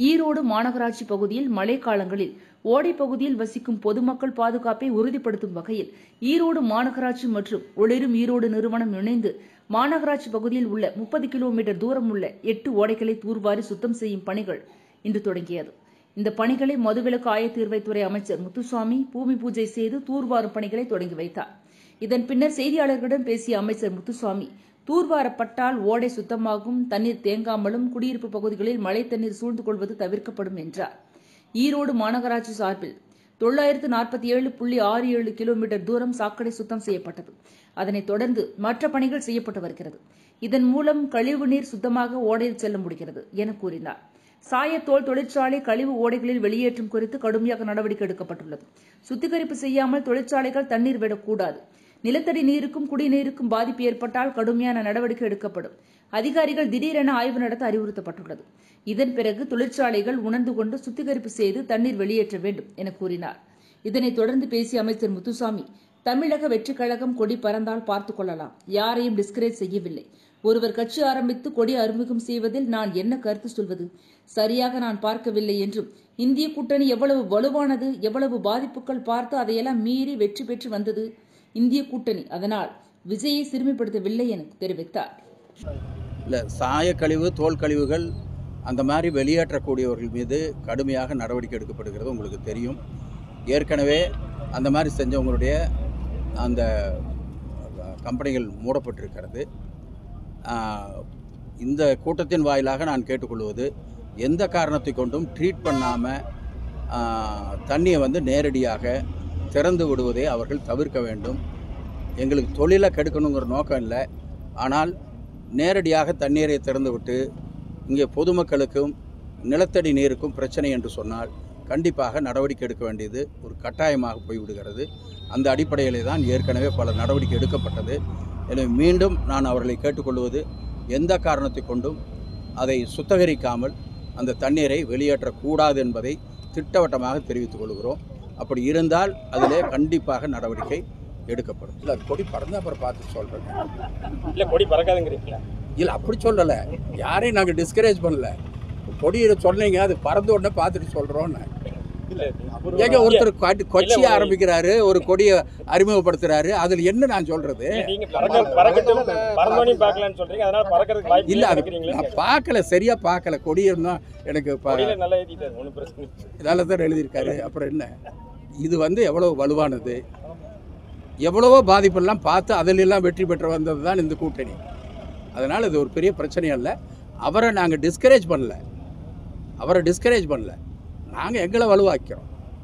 ஈரோடு மாநகராட்சி பகுதியில் மழைக்காலங்களில் ஓடை பகுதியில் வசிக்கும் பொதுமக்கள் பாதுகாப்பை உறுதிப்படுத்தும் வகையில் ஈரோடு மாநகராட்சி மற்றும் ஒளிரும் ஈரோடு நிறுவனம் இணைந்து மாநகராட்சி பகுதியில் உள்ள 30 கிலோமீட்டர் தூரம் உள்ள 8 ஓடைகளை தூர்வாரி சுத்தம் செய்யும் பணிகள் இன்று தொடங்கியது. இந்த பணிகளை மதுவிலக்கு ஆயத்தீர்வைத்துறை அமைச்சர் முத்துசாமி பூமி பூஜை செய்து தூர்வாரும் பணிகளை தொடங்கி வைத்தார். இதன் பின்னர் செய்தியாளர்களிடம் பேசிய அமைச்சர் முத்துசாமி, தூர்வாரப்பட்டால் ஓடை சுத்தமாகும், தண்ணீர் தேங்காமலும் குடியிருப்பு பகுதிகளில் மழை தண்ணீர் சூழ்ந்து கொள்வது தவிர்க்கப்படும் என்றார். ஈரோடு மாநகராட்சி சார்பில் 947.67 கிலோமீட்டர் தூரம் சாக்கடை சுத்தம் செய்யப்பட்டது. அதனைத் தொடர்ந்து மற்ற பணிகள் செய்யப்பட்டு வருகிறது. இதன் மூலம் கழிவு நீர் சுத்தமாக ஓடையில் செல்ல முடிகிறது என கூறினார். சாயத்தோல் தொழிற்சாலை கழிவு ஓடைகளில் வெளியேற்றம் குறித்து கடுமையாக நடவடிக்கை எடுக்கப்பட்டுள்ளது. சுத்திகரிப்பு செய்யாமல் தொழிற்சாலைகள் தண்ணீர் விடக்கூடாது. நிலத்தடி நீருக்கும் குடிநீருக்கும் பாதிப்பு ஏற்பட்டால் கடுமையான நடவடிக்கை எடுக்கப்படும். அதிகாரிகள் திடீரென ஆய்வு நடத்த அறிவுறுத்தப்பட்டுள்ளது. இதன் பிறகு தொழிற்சாலைகள் உணர்ந்து கொண்டு சுத்திகரிப்பு செய்து தண்ணீர் வெளியேற்ற வேண்டும் என கூறினார். இதனைத் தொடர்ந்து பேசிய அமைச்சர் முத்துசாமி, தமிழக வெற்றிக் கழகம் கொடி பறந்தால் பார்த்துக் கொள்ளலாம், யாரையும் டிஸ்கரேஜ் செய்யவில்லை. ஒருவர் கட்சி ஆரம்பித்து கொடி அறிமுகம் செய்வதில் நான் என்ன கருத்து சொல்வது, சரியாக நான் பார்க்கவில்லை என்றும், இந்திய கூட்டணி எவ்வளவு வலுவானது, எவ்வளவு பாதிப்புகள் பார்த்து அதையெல்லாம் மீறி வெற்றி பெற்று வந்தது இந்திய கூட்டணி, அதனால் விஜயை சிறுமைப்படுத்தவில்லை என தெரிவித்தார். சாயக்கழிவு தோல் கழிவுகள் அந்த மாதிரி வெளியேற்றக்கூடியவர்கள் மீது கடுமையாக நடவடிக்கை எடுக்கப்படுகிறது. உங்களுக்கு தெரியும், ஏற்கனவே அந்த மாதிரி செஞ்சவங்களுடைய அந்த கம்பெனிகள் மூடப்பட்டிருக்கிறது. இந்த கூட்டத்தின் வாயிலாக நான் கேட்டுக்கொள்வது, எந்த காரணத்தை கொண்டும் ட்ரீட் பண்ணாமல் தண்ணியை நேரடியாக திறந்து விடுவதை அவர்கள் தவிர்க்க வேண்டும். எங்களுக்கு தொழிலை கெடுக்கணுங்கிற நோக்கம் இல்லை, ஆனால் நேரடியாக தண்ணீரை திறந்து விட்டு இங்கே பொதுமக்களுக்கும் நிலத்தடி நீருக்கும் பிரச்சனை என்று சொன்னால் கண்டிப்பாக நடவடிக்கை எடுக்க வேண்டியது ஒரு கட்டாயமாக போய்விடுகிறது. அந்த அடிப்படையிலே தான் ஏற்கனவே பல நடவடிக்கை எடுக்கப்பட்டது. எனவே மீண்டும் நான் அவர்களை கேட்டுக்கொள்வது, எந்த காரணத்தை கொண்டும் அதை சுத்தகரிக்காமல் அந்த தண்ணீரை வெளியேற்றக்கூடாது என்பதை திட்டவட்டமாக தெரிவித்துக் கொள்கிறோம். அப்படி இருந்தால் அதிலே கண்டிப்பாக நடவடிக்கை எடுக்கப்படும். இல்லை, கொடி பறந்து அப்புறம் பார்த்து சொல்கிறேன். இல்லை, கொடி பறக்காதுங்கிறீங்களா? இல்லை, அப்படி சொல்லலை, யாரையும் நாங்கள் டிஸ்கரேஜ் பண்ணல. கொடியை சொன்னீங்க, அது பறந்து உடனே பார்த்துட்டு சொல்கிறோன்னு. ஏங்க ஒருத்தர் கொச்சியை ஆரம்பிக்கிறாரு, ஒரு கொடியை அறிமுகப்படுத்துறாரு, அதில் என்ன நான் சொல்றது? இல்ல, அது நான் பார்க்கல, சரியா பார்க்கல. கொடியும் தான் எனக்கு இதால தான் எழுதியிருக்காரு. அப்புறம் என்ன, இது எவ்வளவு வலுவானது, எவ்வளவோ பாதிப்பெல்லாம் பார்த்து அதிலெல்லாம் வெற்றி பெற்று வந்தது தான் இந்த கூட்டணி. அதனால் இது ஒரு பெரிய பிரச்சனை அல்ல. அவரை நாங்கள் டிஸ்கரேஜ் பண்ணல, நாங்கள் எங்களை வலுவாக்கிறோம்.